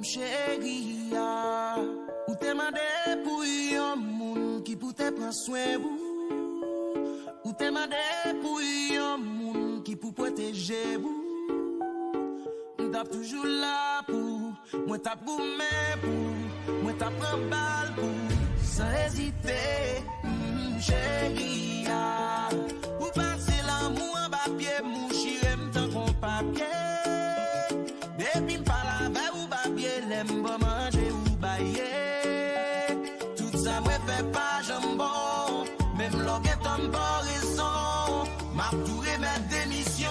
chérie, ou te mandé pour un monde qui pour te prendre soin ou te mandé pour un monde qui pour protéger vous. T'as toujours là pour moi, t'as pour main pour moi, t'as prend balle pour sans hésiter, chérie, ou passer l'amour en bas pied, mon chiré m'tend qu'on papier. Depuis m'pas la veille ou papier, l'aime pas manger ou bailler. Tout ça me fait pas jambon, même l'orgue tombe pas raison. M'a tout remettre démission.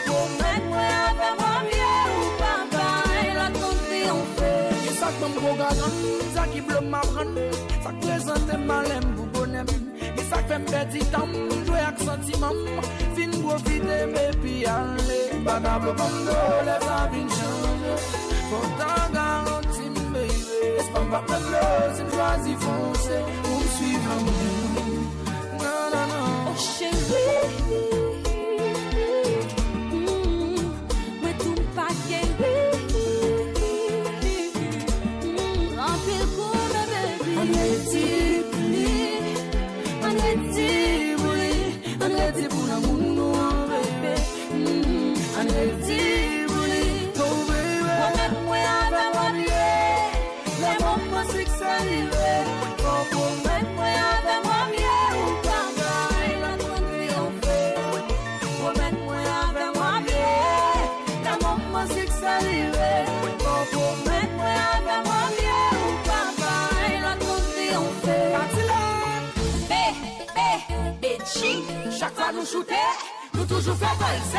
Pour mettre moi avec moi bien ou pas, la confiance. Mam gros gagan, ça qui bloque ma prenne. Ça présente malem pour bonhomme. Et ça fait petit temps, jouer avec sentiment. Fin profiter, mais puis aller. Bagable comme d'eau, les familles changent. Faut t'en garantir, baby. C'est pas ma peine, c'est choisi foncer. Pour me suivre, non, non, non. Oh chérie. Chaque fois nous shooter, nous toujours fait valser.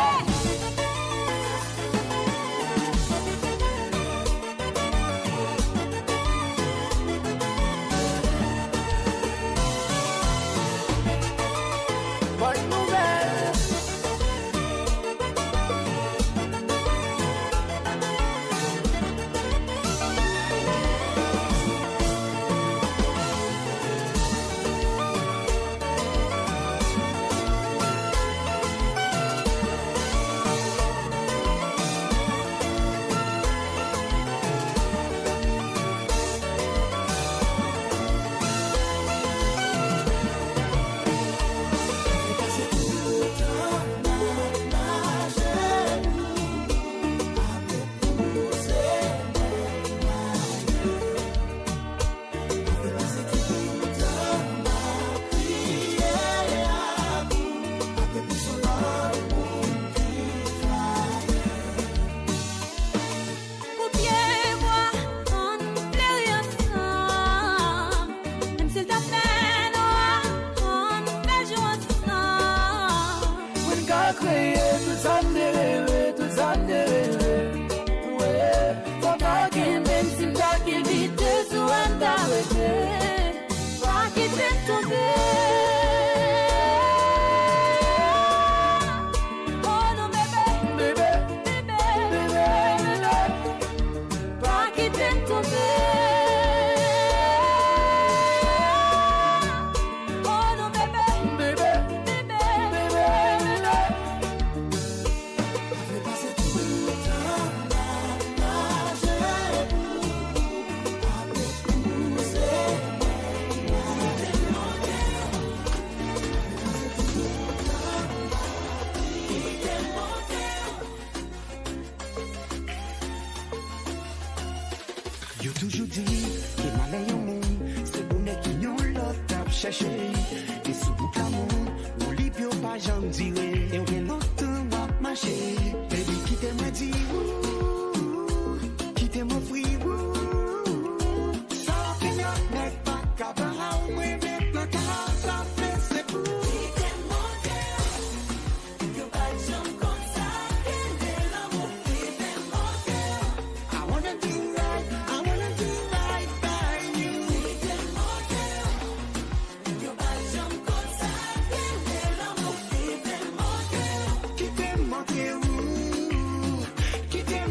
Bonne nouvelle. Yo toujours dit, que malay au monde, c'est bonnet qui yon l'autre tap cherché. Et sous bout la monde, ou lip yo pas j'en dirai. Et on vient l'autre wap marché. Baby, quittez-moi dit, quittez-moi free, ça fait y'a mec pas cabara, ou mwen met le car, ça fait c'est pour. Quittez-moi girl, yo pas j'en comme ça, qu'elle est l'amour, quittez-moi girl. I wanna do right, I wanna do right by you. Quittez-moi girl, yo pas j'en comme ça, qu'elle est l'amour, quittez-moi girl. Quittez-moi girl, quittez-moi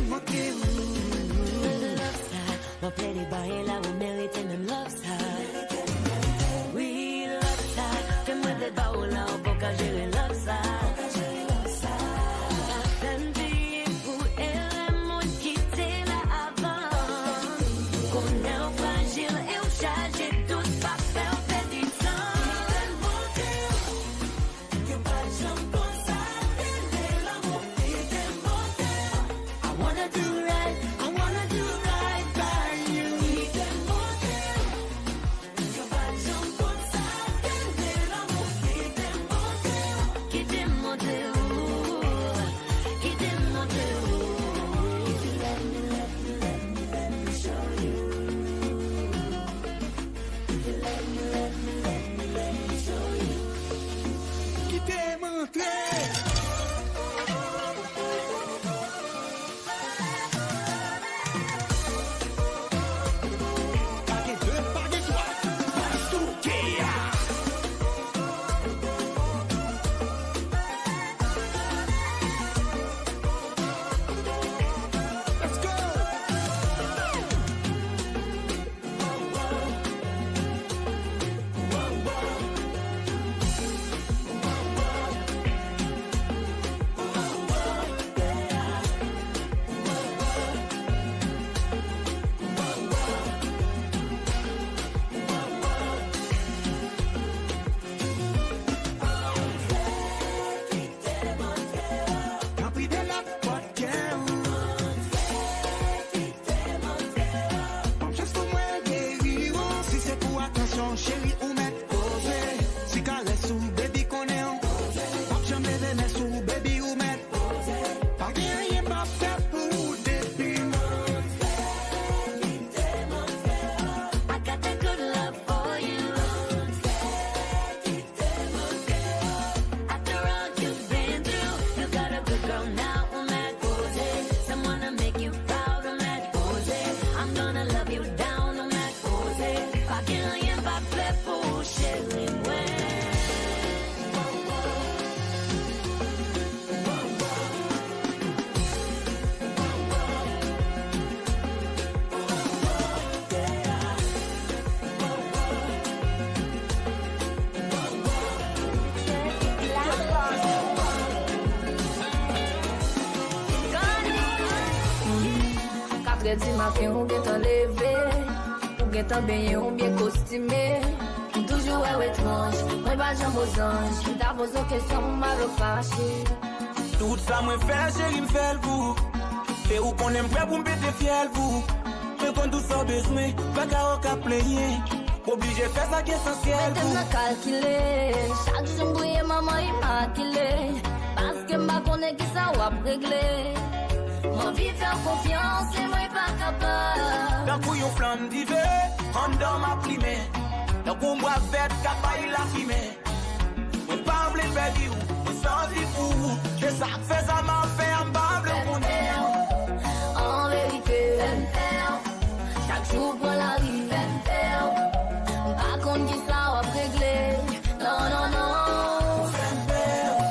4 du matin, ou bien t'en levé, ou bien t'en baigné, ou bien costumé. Toujours étrange, moi pas j'en aux anges. T'as posé une question, m'a refâché. Tout ça, moi fait, chérie, m'fait le bout. Et où qu'on aime prêt pour m'péter fiel, vous. Mais quand tout ça besoin, pas qu'à player. Obligé de faire ça qui est essentiel. Mais t'as calculé, chaque jour, brille maman immaculée. Parce que ma connaît qui ça va régler. Mon vie faire confiance, et moi pas capable. D'un coup, yon flamme d'hiver, en dedans ma primée. D'un coup, moi, vête, capable la fumée. Mais pas oublier de faire dire, sans dire pour vous. Que ça fait, ça m'a fait un bable pour nous. En vérité, chaque jour pour la vie, pas contre qui ça va régler. Non, non, non.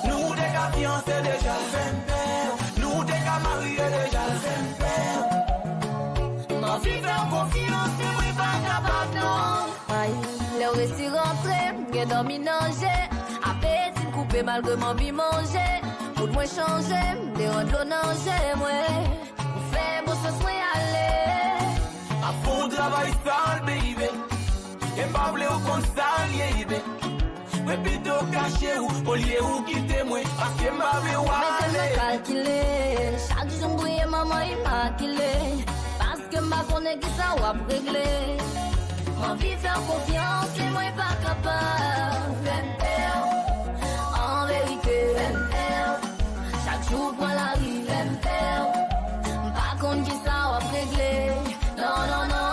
Nous, des gars fiancés déjà. Nous, des gars mariés déjà. Ma vie fait confiance, mais moi pas capable, non. Aïe, le récit rentré, j'ai dormi nager. Appétit coupé malgré ma vie manger. Pour moi changer, des rendre nager, moi. Fait beau ce soir aller. A fond travail sale, baby. Et pas vle ou consalier, baby. Mais plutôt caché ou lié ou quitter moi. Parce que m'a vle ou aller. Mais calculé, chaque jour brille maman immaculée. Parce que ma connaît qui ça va régler. Ma vie faire confiance, et moi pas capable. En vérité, chaque jour pour la vie, pas contre qui ça va régler. Non, non, non.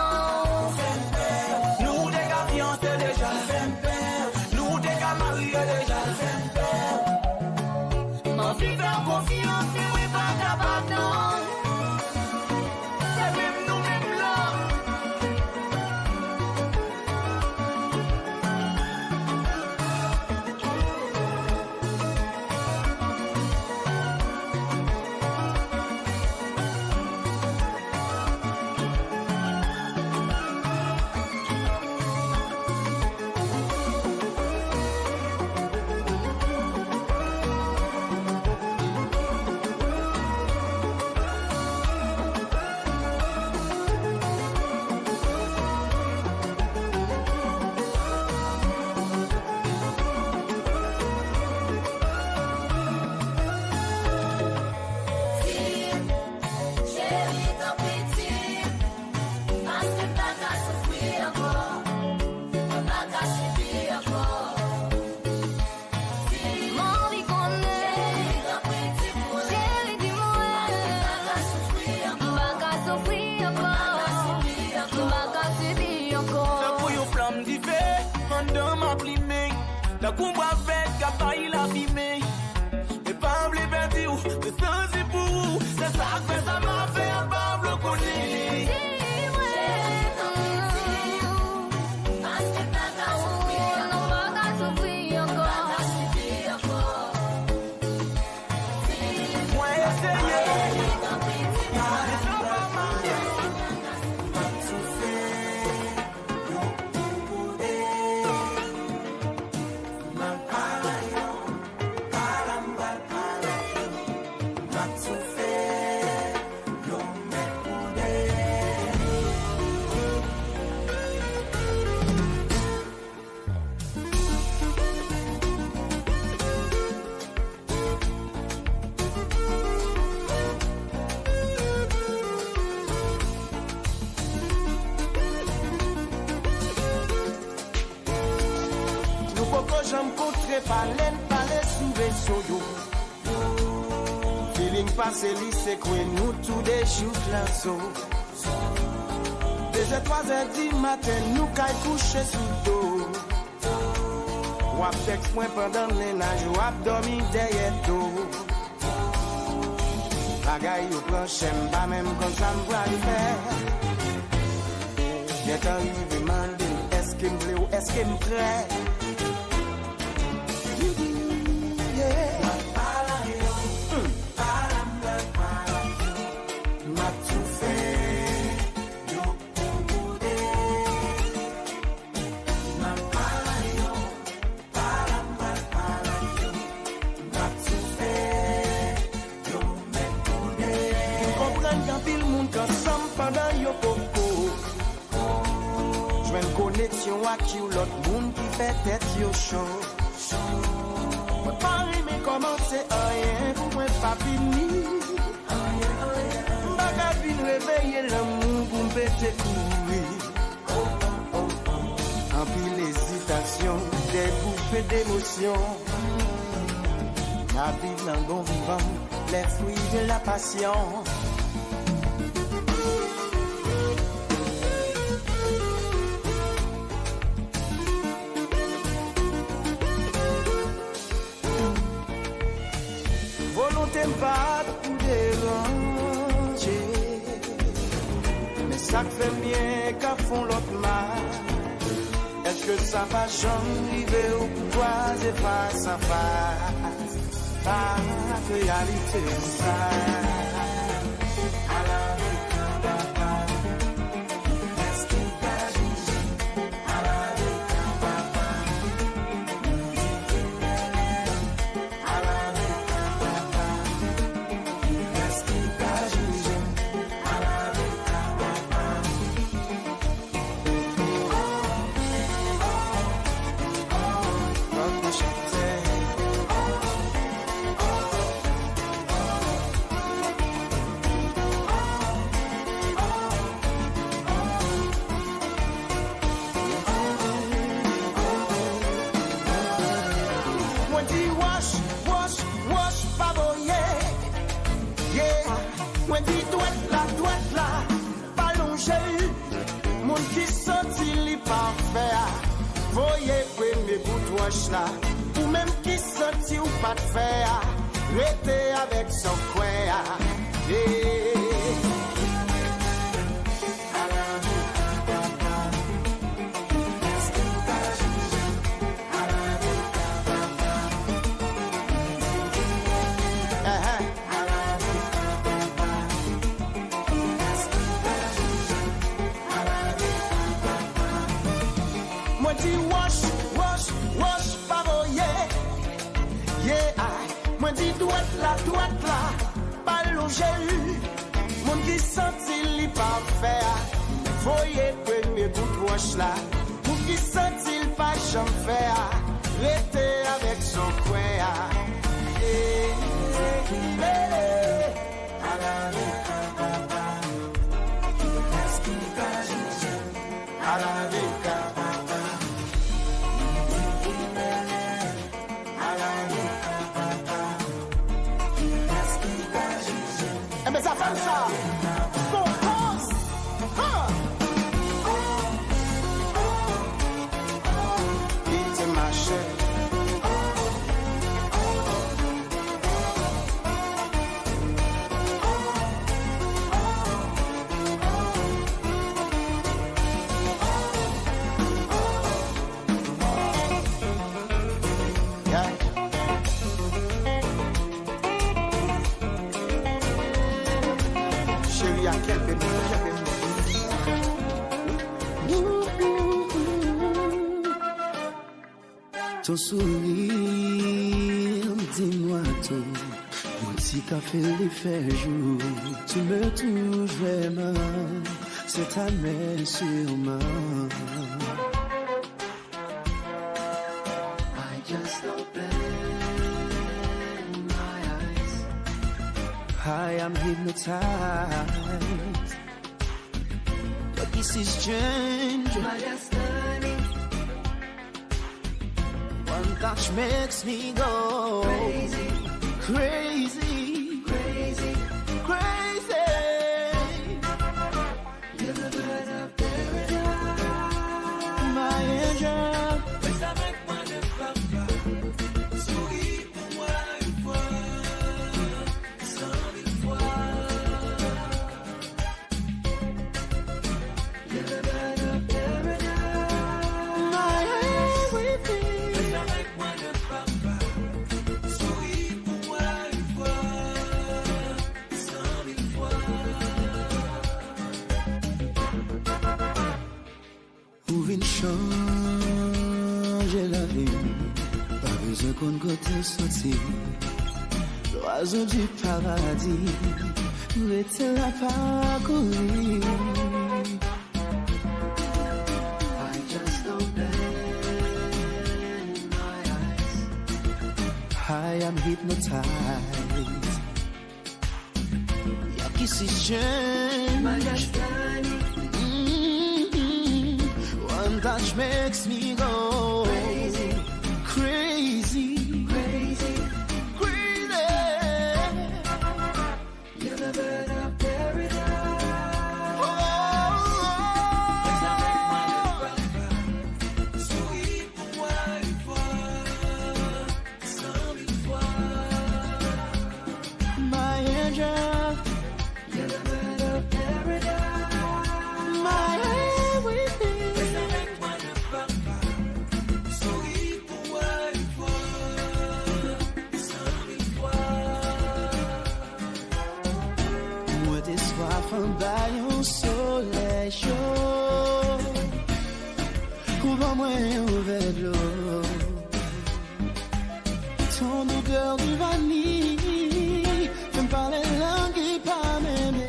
Nous des gars fiancés déjà. Nous des gars mariés déjà. Ma vie faire confiance, et moi pas capable, non. C'est même nous même là. La combat fait capable la fumée. Et pas oublier perdre, mais ça c'est pour vous. C'est ça que ça m'a fait un Pablo Conné. J'aime contre palais sous vaisseau yo. Feeling passé lycée quoi nous tous des jours l'anso. 2h-3h du matin nous caille coucher sous dos. Wap texte point pendant les nages wap dormi derrière dos. Bagaille au plancher pas même comme ça m'voit le faire. Y'a arrivé mandé est-ce qu'il me plaît ou est-ce qu'il me prête. Quand pile moun kan sam pa pendant yo coco. J'vais une connexion avec you, l'autre monde qui fait tête yo chaud. Moi pas aimer commencer rien, pour moi pas fini. M'baga vin réveiller l'amour pour m'péter courir. En pile hésitation, des bouffées d'émotion. La vie d'un bon vivant, les fruits de la passion. Volonté pas de déranger, mais ça fait bien qu'à fond l'autre mal. Est-ce que ça va j'arriver au pouvoir et face à face? La réalité ça. Ou même qui sorti ou pas de faire, rester avec son coin. Moi dis wash, paroyer. Moi dis droite là, pas longer. Mon qui senti li pas faire. Voyez premier bout de wash là. Mon qui senti pas jamais faire. Rester avec son coin. Mais ça fait ça. Compose. It's my shit. Ton sourire, dis-moi tout. Mon petit café les fait jour. Tu me touches vraiment. C'est ta main sur moi. I just opened my eyes. I am hypnotized. But this is strange. My destiny. One touch makes me go crazy, crazy, crazy, crazy. You're the bird of paradise, my angel. Reste avec moi ne pleure pas. Souris pour moi une fois, 100 000 fois. You're the bird of paradise, my everything. Changer la vie, pas besoin qu'on côté sorti. L'oiseau du paradis, nous étions là parcourir. hypnotized. Your kisses change. One touch makes me go crazy, crazy, crazy, crazy. You're the bird of paradise. My angel, you're the bird of paradise. My everything. Moi t'es soif en baillon soleil chaud. Couvre moi ouvert de l'eau. Ton odeur du vanille fait me parler langue et pas même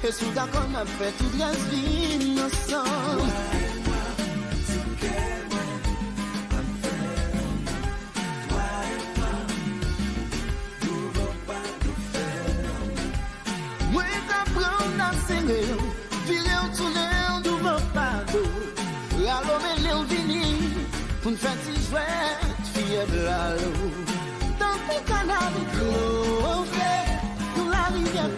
et soudain qu'on a fait toute la vie innocente. Moi t'apprends à signer, filer au tunnel du Vopado. La l'homme est vini, pour une fête si chouette, fille de la l'eau. Dans ton canal de l'eau, nous la rivière.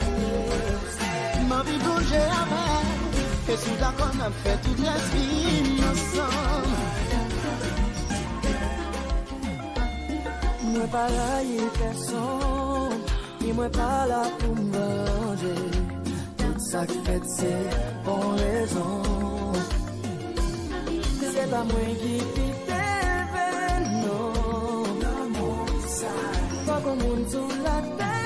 Ma vie bougeait avec, et soudain qu'on a fait toute la vie ensemble. Moi pas là, y personne, ni moi pas là pour me venger. Tout ça que fait c'est pour raison. C'est pas moi qui t'éveille, non. Pas comme on sous la terre.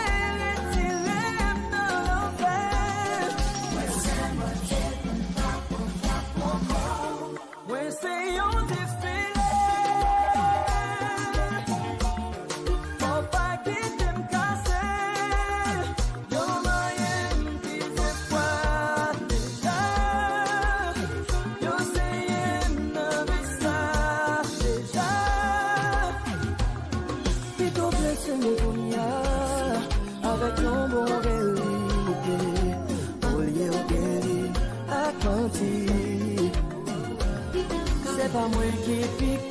C'est pas moi qui pique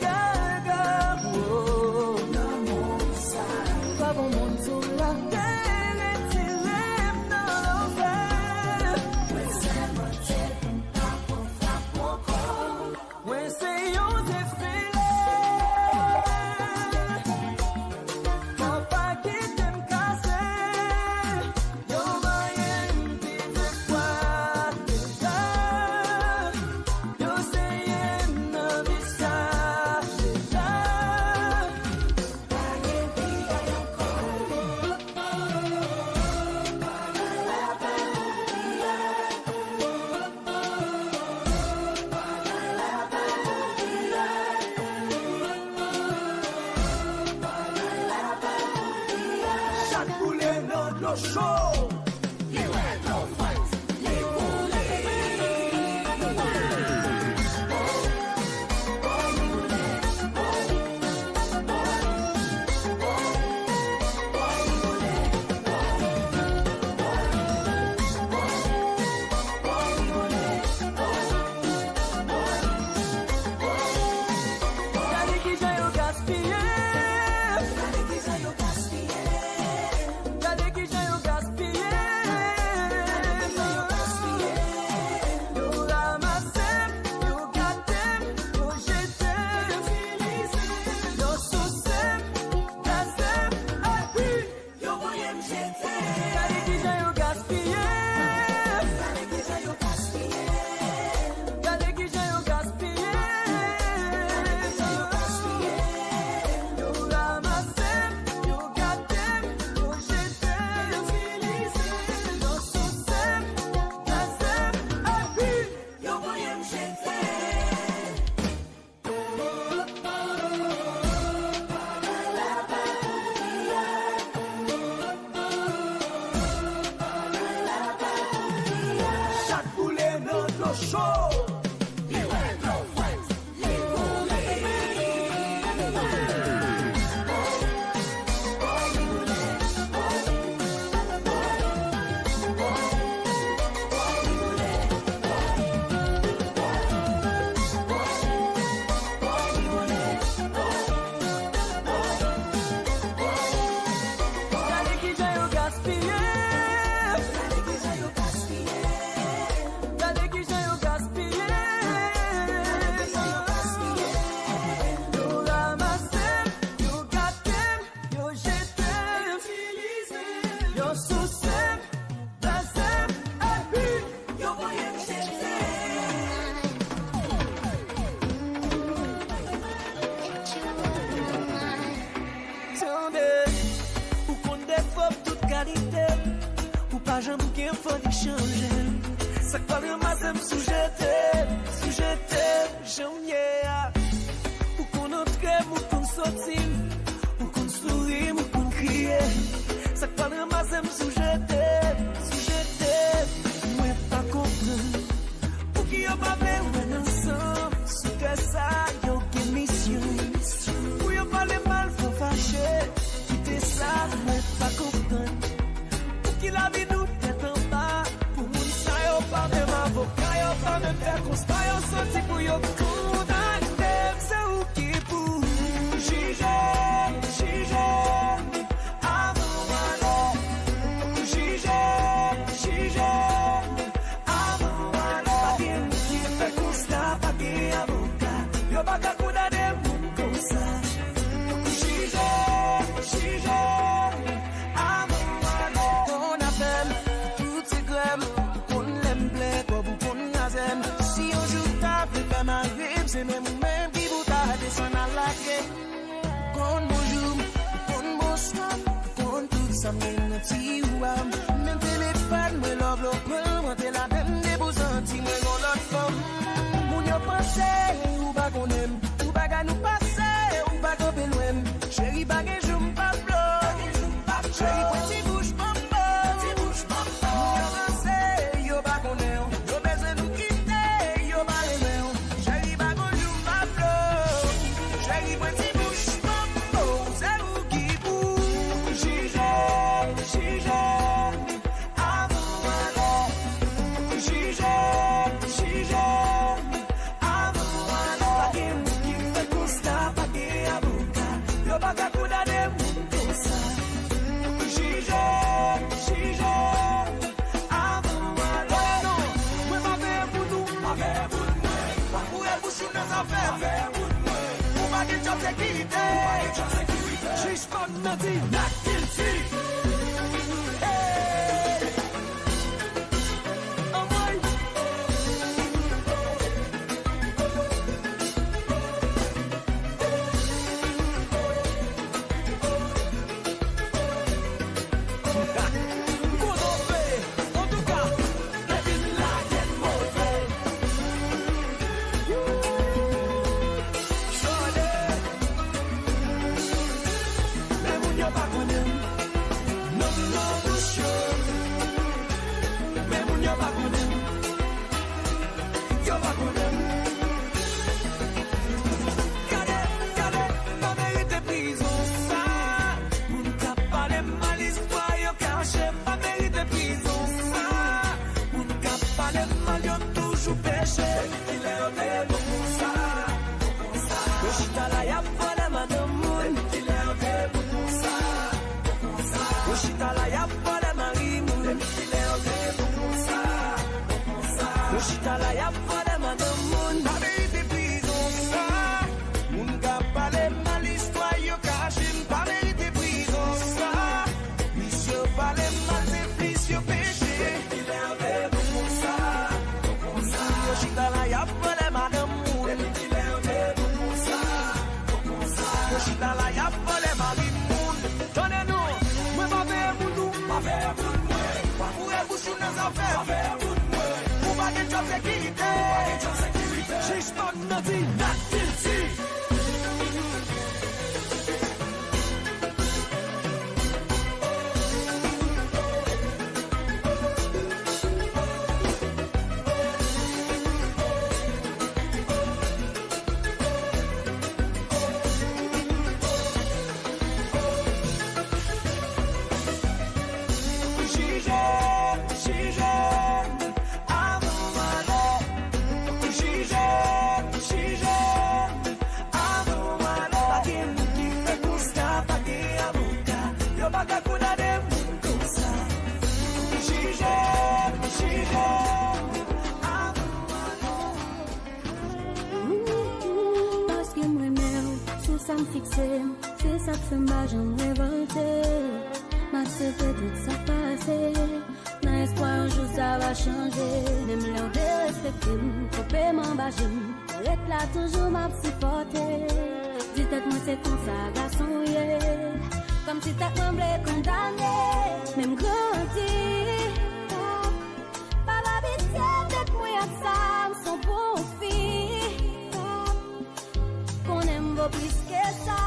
pas bon monde sur la terre et tu l'aimes dans l'enfer. Ouais, c'est un défilé. Faut pas qu'il t'aime casser. Yo, moyen qui te croit déjà. Yo, c'est un visage déjà. no show. You're back on him. pas faire pour moi. Pour un bouchon dans affaires, pas faire pour moi. Pour pas de job sécurité, juste pas de dire, not guilty. C'est ça que fait ma jambe révoltée. Ma fait tout ça passer. Dans l'espoir un jour ça va changer. Même l'heure de respecter, faut paiement bâcher. Arrête là toujours m'a supporté. Dis moi c'est comme ça garçon yeah. Comme si t'as tremblé condamné. Même grandi. Pas l'habitude d'être moi avec ça. Son bon fille. Qu'on aime beaucoup plus que ça.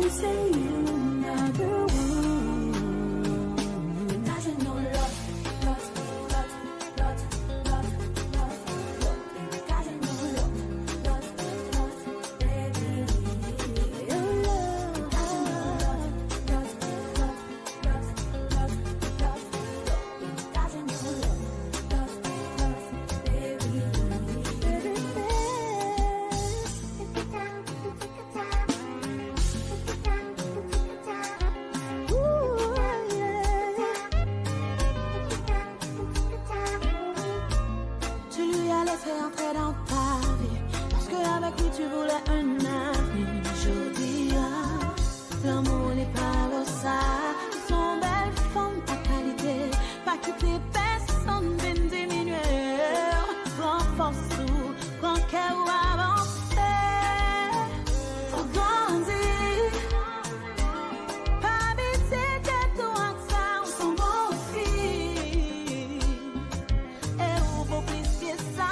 Say you not the one. Because you know love. Because you know love, baby. Your love. Because you know love, baby. Entrer dans ta vie parce que avec lui tu voulais un avenir. Je dis l'amour n'est pas le ça. Son belle femme ta qualité, pas quitter personne d'une diminuer. Prends force ou prends cœur ou avancer. Faut grandir, pas habiter que toi ça son beau fille. Et on vaut plus que ça.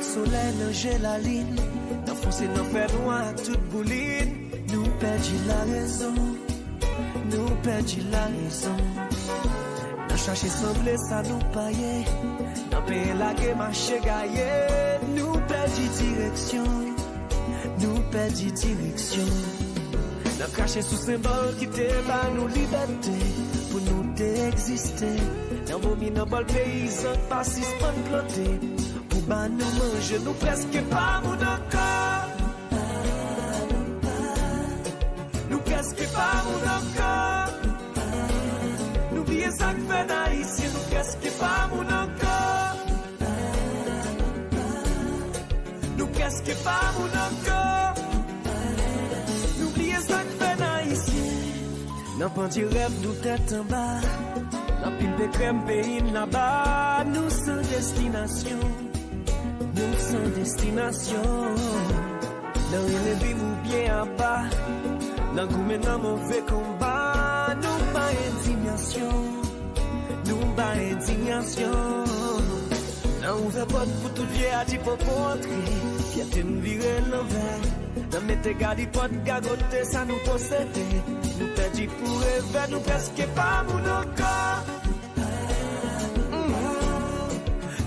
Soleil, nager la ligne, d'enfoncer nos fers noirs, toute bouline. Nous perdit la raison, nous perdit la raison. Nous chercher semblé, ça nous paye. Dans fin la que marche gaillé. Nous perdit direction. Nous perdit direction. Nous caché sous symbole qui te bat nous liberté. Pour nous d'exister. Dans vos mines bol paysan, pas si planté. Pour ban nous manger, nous presque pas mon encore. Nous presque pas mon encore. Nous bien ça que fait d'Haïti, nous presque pas mon encore. Nous presque pas mon encore. Nous bien ça que fait d'Haïti. N'a pas de rêve, nous tête en bas. La pile de crème pays là-bas. Nous sans destination. Nous sans destination. Dans les vies ou bien à bas. Dans le maintenant mauvais combat. Nous pas indignation. Nous pas indignation. Dans ouvert porte pour tout vieux à dire pour entrer. Fierté nous virer l'envers. Dans mettre garder porte gagoter ça nous posséder. Nous perdit pour rêver, nous presque pas mon encore.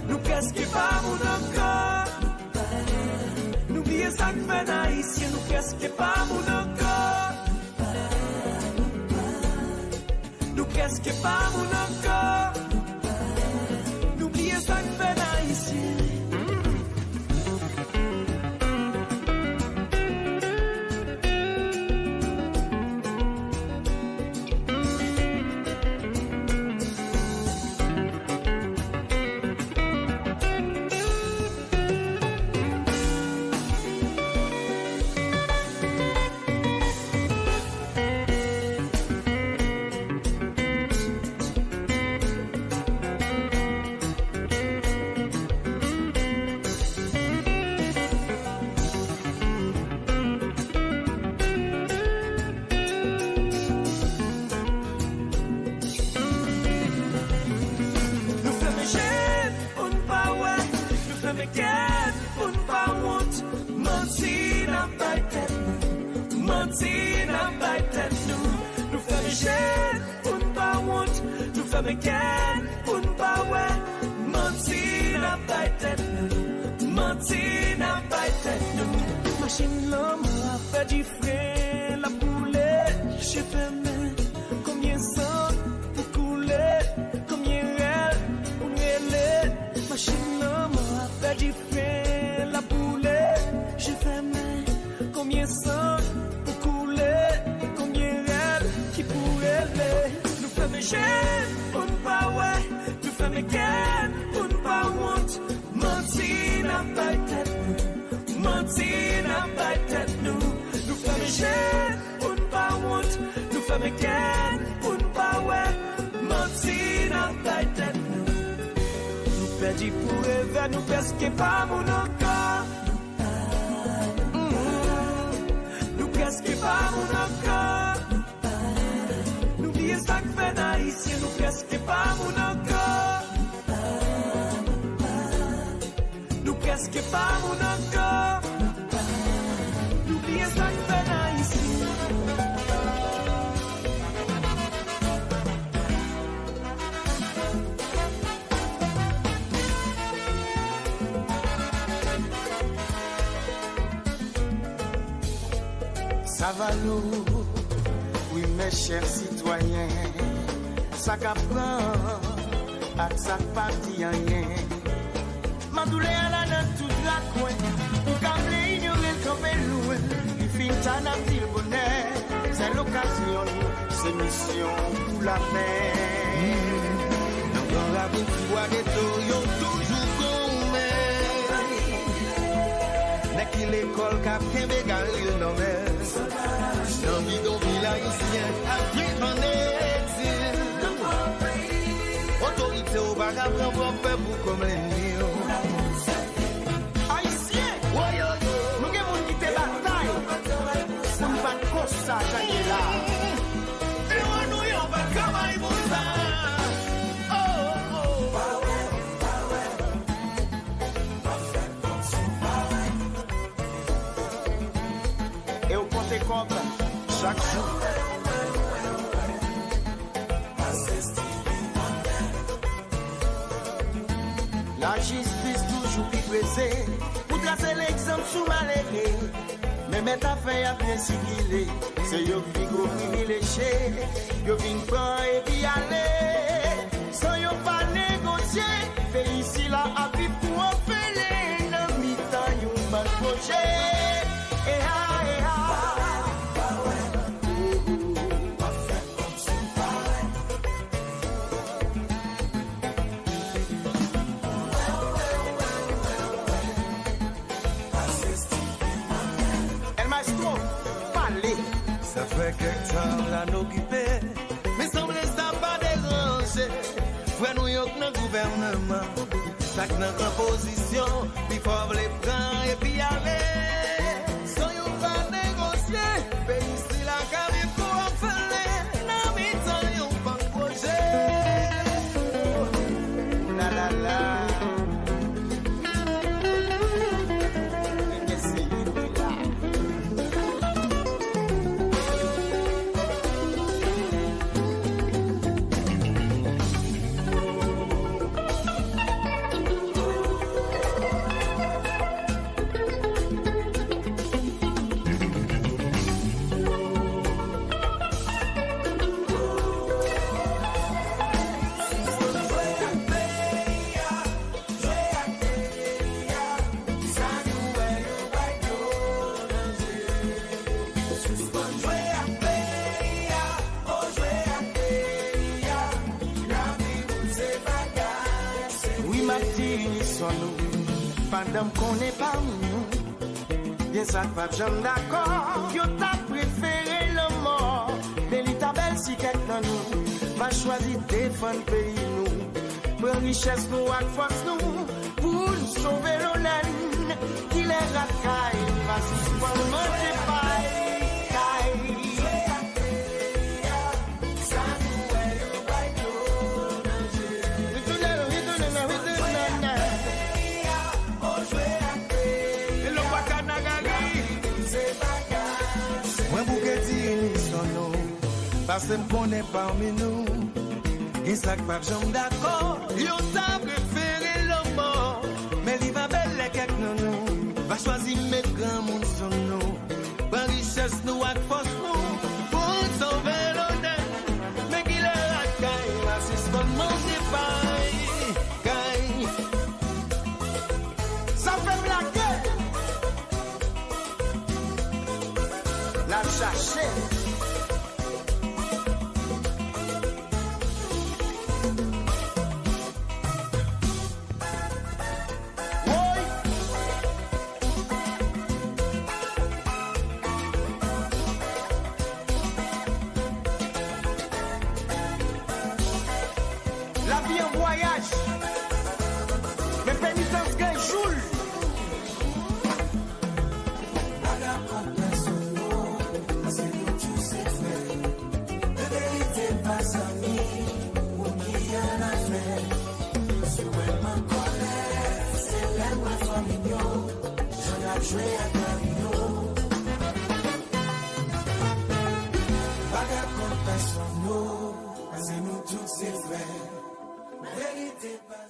Nous presque pas mon encore. Nous bien ça que fait d'Haïti, nous presque pas mon encore. Nous presque pas mon encore. Nous bien ça que fait d'Haïti. Machine l'homme a fait du frein, la boulette, j'ai fermé. Combien sang pour couler, combien réel pour mêler. Machine l'homme a fait du frein, la boulette, j'ai fermé. Combien sang pour couler, combien réel qui pourrait aller. Nous faisons gêne pour ne pas ouais, nous faisons gain pour ne pas want. Mentir n'a pas tête. Mentir n'a pas tête nous. Nous faisons gêne pour ne pas want. Nous faisons gain pour ne pas ouais. Mentir n'a pas tête nous. Nous perdis pour rêver, nous presque pas mon encore. Nous presque pas mon encore. Nous bien ça que fait d'Haïti, nous presque pas mon encore. Nous presque pas mon encore. Nous bien ça que fait d'Haïti. Ça va nous, oui mes chers citoyens, ça qu'apprend, à ça pas dit rien. Mandoulé à la dans toute la coin, pour câbler ignorer comme loin, il finit à la ville bonheur, c'est l'occasion, c'est mission pour la paix. Dans la bouche, bois des toyos, toujours gourmet. Mais qui l'école qu'a fait bégal, il nommait. Dans bidon villagien, Afrique en exil. Autorité au vagabond, pour peuple comme les miens. Haïtien, nous avons dit tes batailles. Nous ne pas comme ça, j'ai là. Et nous n'avons pas travaillé pour ça. Et au compte compte chaque jour. La justice toujours plus pressée. Pour tracer l'exemple sous maléré. Mais mettre à faire à bien civilé. C'est yo qui go privilégié. Yo vin prendre et puis aller. Sans yo pas négocier. Pays ici là à vivre pour en faire. Dans mi-temps yo mal projet. Ça fait quelque temps là nous occupés, mais semble ça pas déranger. Frère nous y'a dans le gouvernement, chaque dans position, il faut les prendre et puis aller. Sans y'a pas négocier, pays ici la carrière pour en faire, non mais sans y'a pas projet. La la la. Pendant qu'on n'est pas nous, bien ça pas jamais d'accord. Yo t'a préféré le mort, mais l'étabelle si quelqu'un nous va choisir défendre pays nous, pour richesse nous à force nous, pour nous sauver l'honneur, qui les racaille, va suspendre manger paille. Parce qu'on est parmi nous, il s'agit pas jamais d'accord. Yo t'a préféré le mort, mais il va belle les quelques nous. Va choisir mes grands monde sur nous, pour richesse nous à force nous, pour sauver l'honneur. Mais qu'il est la caille, la suspend manger paille, caille. Ça fait blaguer, la chercher. La vie en voyage, mais pénitence gagne joule. C'est nous tous ces frères. Vérité pas